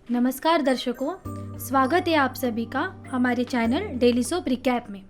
नमस्कार दर्शकों, स्वागत है आप सभी का हमारे चैनल डेली सोप रिकैप में।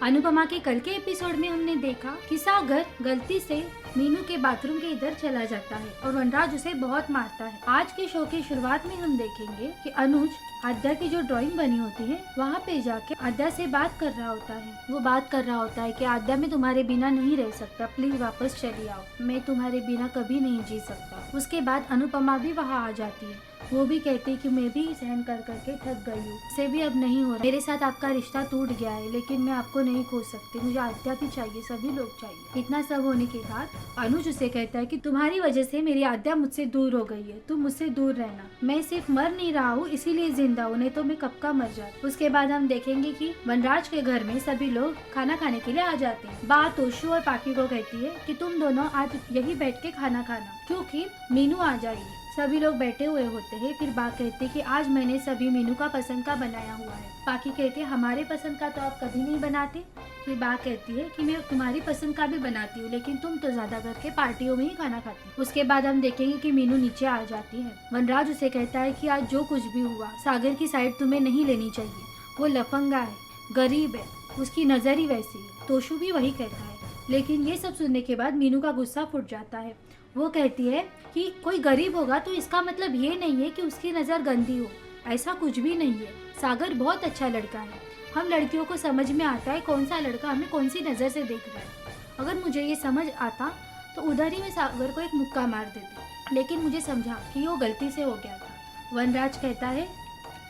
अनुपमा के कल के एपिसोड में हमने देखा कि सागर गलती से मीनू के बाथरूम के इधर चला जाता है और वनराज उसे बहुत मारता है। आज के शो की शुरुआत में हम देखेंगे कि अनुज आद्या की जो ड्राइंग बनी होती है वहाँ पे जाके आद्या से बात कर रहा होता है। वो बात कर रहा होता है कि आद्या मैं तुम्हारे बिना नहीं रह सकता, प्लीज वापस चली आओ, मैं तुम्हारे बिना कभी नहीं जी सकता। उसके बाद अनुपमा भी वहाँ आ जाती है। वो भी कहती है कि मैं भी सहन कर करके थक गई हूँ, से भी अब नहीं हो रहा, मेरे साथ आपका रिश्ता टूट गया है, लेकिन मैं आपको नहीं खो सकती, मुझे आद्या भी चाहिए, सभी लोग चाहिए। इतना सब होने के बाद अनुज उसे कहता है कि तुम्हारी वजह से मेरी आद्या मुझसे दूर हो गई है, तुम मुझसे दूर रहना, मैं सिर्फ मर नहीं रहा हूँ इसीलिए जिंदा हूँ, नहीं तो मैं कब का मर जाता। उसके बाद हम देखेंगे कि वनराज के घर में सभी लोग खाना खाने के लिए आ जाते हैं। बात तोशु और पाकी को कहती है कि तुम दोनों आज यही बैठ के खाना खाना, क्योंकि मीनू आ जाएगी। सभी लोग बैठे हुए होते हैं। फिर बा कहती है कि आज मैंने सभी मीनू का पसंद का बनाया हुआ है। पाकी कहती है हमारे पसंद का तो आप कभी नहीं बनाते। फिर बा कहती है कि मैं तुम्हारी पसंद का भी बनाती हूँ, लेकिन तुम तो ज्यादा करके पार्टियों में ही खाना खाती हो। उसके बाद हम देखेंगे कि मीनू नीचे आ जाती है। वनराज उसे कहता है कि आज जो कुछ भी हुआ सागर की साइड तुम्हें नहीं लेनी चाहिए, वो लफंगा है, गरीब है, उसकी नजर ही वैसी है। तोशु भी वही कहता है। लेकिन ये सब सुनने के बाद मीनू का गुस्सा फूट जाता है। वो कहती है कि कोई गरीब होगा तो इसका मतलब ये नहीं है कि उसकी नज़र गंदी हो, ऐसा कुछ भी नहीं है। सागर बहुत अच्छा लड़का है, हम लड़कियों को समझ में आता है कौन सा लड़का हमें कौन सी नज़र से देख रहा है। अगर मुझे ये समझ आता तो उधर ही मैं सागर को एक मुक्का मार देती, लेकिन मुझे समझा कि वो गलती से हो गया था। वनराज कहता है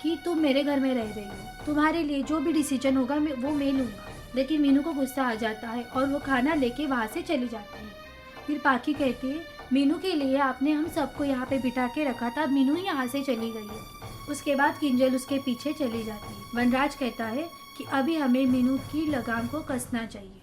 कि तुम मेरे घर में रह रही हो, तुम्हारे लिए जो भी डिसीजन होगा वो मैं लूँगा। लेकिन मीनू को गुस्सा आ जाता है और वो खाना लेके वहाँ से चली जाती है। फिर पाकी कहती है मीनू के लिए आपने हम सबको यहाँ पे बिठा के रखा था, मीनू ही यहाँ से चली गई है। उसके बाद किंजल उसके पीछे चली जाती है। वनराज कहता है कि अभी हमें मीनू की लगाम को कसना चाहिए।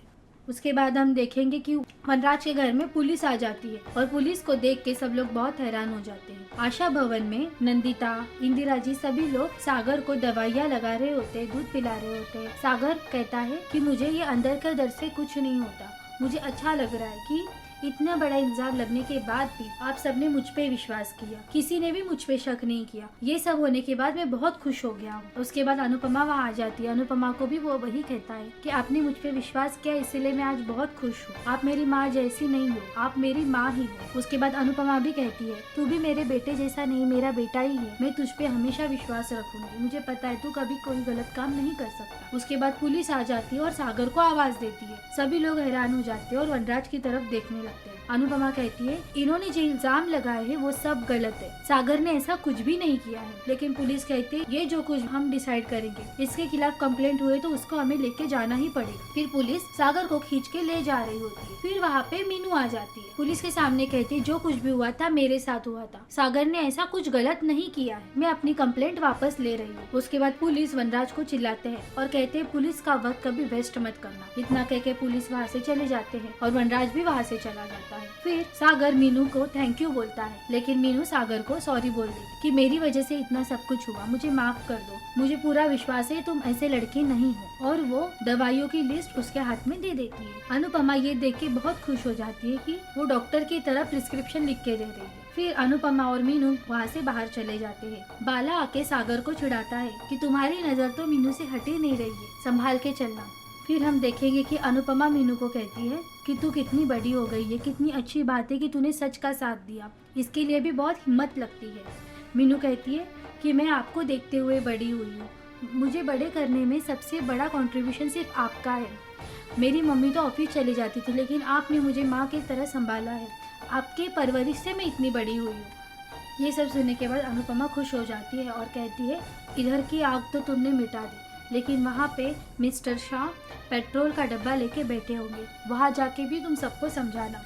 उसके बाद हम देखेंगे कि वनराज के घर में पुलिस आ जाती है और पुलिस को देख के सब लोग बहुत हैरान हो जाते हैं। आशा भवन में नंदिता, इंदिरा जी सभी लोग सागर को दवाइयाँ लगा रहे होते हैं, दूध पिला रहे होते हैं। सागर कहता है कि मुझे ये अंदर का दर्द से कुछ नहीं होता, मुझे अच्छा लग रहा है कि इतना बड़ा इल्जाम लगने के बाद भी आप सबने मुझ पे विश्वास किया, किसी ने भी मुझ पे शक नहीं किया। ये सब होने के बाद मैं बहुत खुश हो गया हूँ। उसके बाद अनुपमा वहाँ आ जाती है। अनुपमा को भी वो वही कहता है कि आपने मुझ पे विश्वास किया, इसीलिए मैं आज बहुत खुश हूँ। आप मेरी माँ जैसी नहीं हो, आप मेरी माँ ही हो। उसके बाद अनुपमा भी कहती है तू भी मेरे बेटे जैसा नहीं, मेरा बेटा ही है, मैं तुझ पे हमेशा विश्वास रखूंगी, मुझे पता है तू कभी कोई गलत काम नहीं कर सकता। उसके बाद पुलिस आ जाती है और सागर को आवाज देती है। सभी लोग हैरान हो जाते हैं और वनराज की तरफ देखने लगते हैं। अनुपमा कहती है इन्होंने जो इल्जाम लगाए हैं वो सब गलत है, सागर ने ऐसा कुछ भी नहीं किया है। लेकिन पुलिस कहती है ये जो कुछ हम डिसाइड करेंगे, इसके खिलाफ कंप्लेंट हुए तो उसको हमें लेके जाना ही पड़ेगा। फिर पुलिस सागर को खींच के ले जा रही होती है। फिर वहाँ पे मीनू आ जाती है। पुलिस के सामने कहती है जो कुछ भी हुआ था मेरे साथ हुआ था, सागर ने ऐसा कुछ गलत नहीं किया है, मैं अपनी कंप्लेंट वापस ले रही हूँ। उसके बाद पुलिस वनराज को चिल्लाते हैं और कहते हैं पुलिस का वक्त कभी वेस्ट मत करना। इतना कह के पुलिस वहाँ से चले जाते हैं और वनराज भी वहाँ से चला जाता है। फिर सागर मीनू को थैंक यू बोलता है, लेकिन मीनू सागर को सॉरी बोल देती कि मेरी वजह से इतना सब कुछ हुआ, मुझे माफ कर दो, मुझे पूरा विश्वास है तुम ऐसे लड़के नहीं हो। और वो दवाइयों की लिस्ट उसके हाथ में दे देती है। अनुपमा ये देख के बहुत खुश हो जाती है कि वो डॉक्टर की तरह प्रिस्क्रिप्शन लिख के दे रही है। फिर अनुपमा और मीनू वहाँ से बाहर चले जाते हैं। बाला आके सागर को चिढ़ाता है कि तुम्हारी नजर तो मीनू से हट ही नहीं रही है, संभाल के चलना। फिर हम देखेंगे कि अनुपमा मीनू को कहती है कि तू कितनी बड़ी हो गई है, कितनी अच्छी बात है कि तूने सच का साथ दिया, इसके लिए भी बहुत हिम्मत लगती है। मीनू कहती है कि मैं आपको देखते हुए बड़ी हुई हूँ, मुझे बड़े करने में सबसे बड़ा कंट्रीब्यूशन सिर्फ आपका है। मेरी मम्मी तो ऑफिस चली जाती थी, लेकिन आपने मुझे माँ की तरह संभाला है, आपके परवरिश से मैं इतनी बड़ी हुई हूँ। ये सब सुनने के बाद अनुपमा खुश हो जाती है और कहती है इधर की आग तो तुमने मिटा दी, लेकिन वहाँ पे मिस्टर शाह पेट्रोल का डब्बा लेके बैठे होंगे, वहाँ जाके भी तुम सबको समझाना।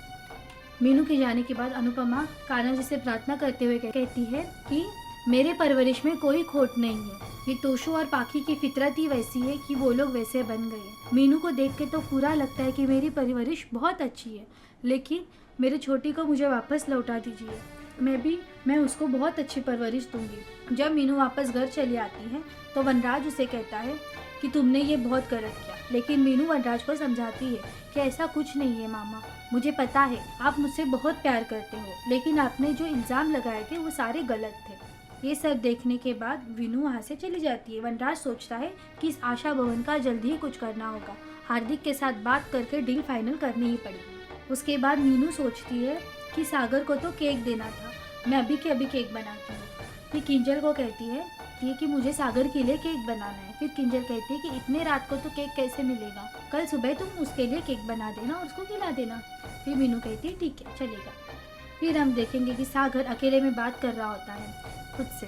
मीनू के जाने के बाद अनुपमा कान्हा जी से प्रार्थना करते हुए कहती है कि मेरे परवरिश में कोई खोट नहीं है, ये तोशु और पाखी की फितरत ही वैसी है कि वो लोग वैसे बन गए। मीनू को देख के तो पूरा लगता है कि मेरी परवरिश बहुत अच्छी है, लेकिन मेरे छोटी को मुझे वापस लौटा दीजिए, मैं उसको बहुत अच्छी परवरिश दूंगी। जब मीनू वापस घर चली आती है तो वनराज उसे कहता है कि तुमने ये बहुत गलत किया, लेकिन मीनू वनराज को समझाती है कि ऐसा कुछ नहीं है मामा, मुझे पता है आप मुझसे बहुत प्यार करते हो, लेकिन आपने जो इल्ज़ाम लगाए थे वो सारे गलत थे। ये सब देखने के बाद वीनू वहाँ से चली जाती है। वनराज सोचता है कि इस आशा भवन का जल्दी ही कुछ करना होगा, हार्दिक के साथ बात करके डील फाइनल करनी ही पड़ेगी। उसके बाद मीनू सोचती है कि सागर को तो केक देना था, मैं अभी के अभी केक बनाती हूँ। फिर किंजल को कहती है कि मुझे सागर के लिए केक बनाना है। फिर किंजल कहती है कि इतने रात को तो केक कैसे मिलेगा, कल सुबह तुम उसके लिए केक बना देना और उसको खिला देना। फिर मीनू कहती है ठीक है चलेगा। फिर हम देखेंगे कि सागर अकेले में बात कर रहा होता है खुद से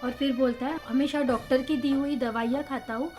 और फिर बोलता है हमेशा डॉक्टर की दी हुई दवाइयाँ खाता हूँ,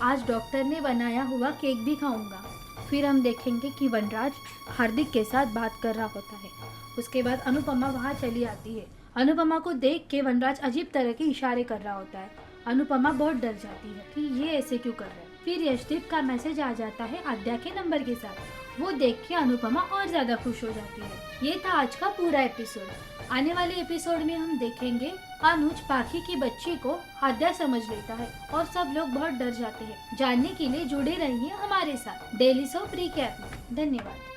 आज डॉक्टर ने बनाया हुआ केक भी खाऊंगा। फिर हम देखेंगे कि वनराज हार्दिक के साथ बात कर रहा होता है। उसके बाद अनुपमा वहाँ चली आती है। अनुपमा को देख के वनराज अजीब तरह के इशारे कर रहा होता है। अनुपमा बहुत डर जाती है कि ये ऐसे क्यों कर रहा है। फिर यशदीप का मैसेज आ जाता है आद्या के नंबर के साथ। वो देख के अनुपमा और ज़्यादा खुश हो जाती है। ये था आज का पूरा एपिसोड। आने वाले एपिसोड में हम देखेंगे अनुज पाखी की बच्ची को आद्या समझ लेता है और सब लोग बहुत डर जाते हैं। जानने के लिए जुड़े रहिए हमारे साथ डेली सोप रिकैप में। धन्यवाद।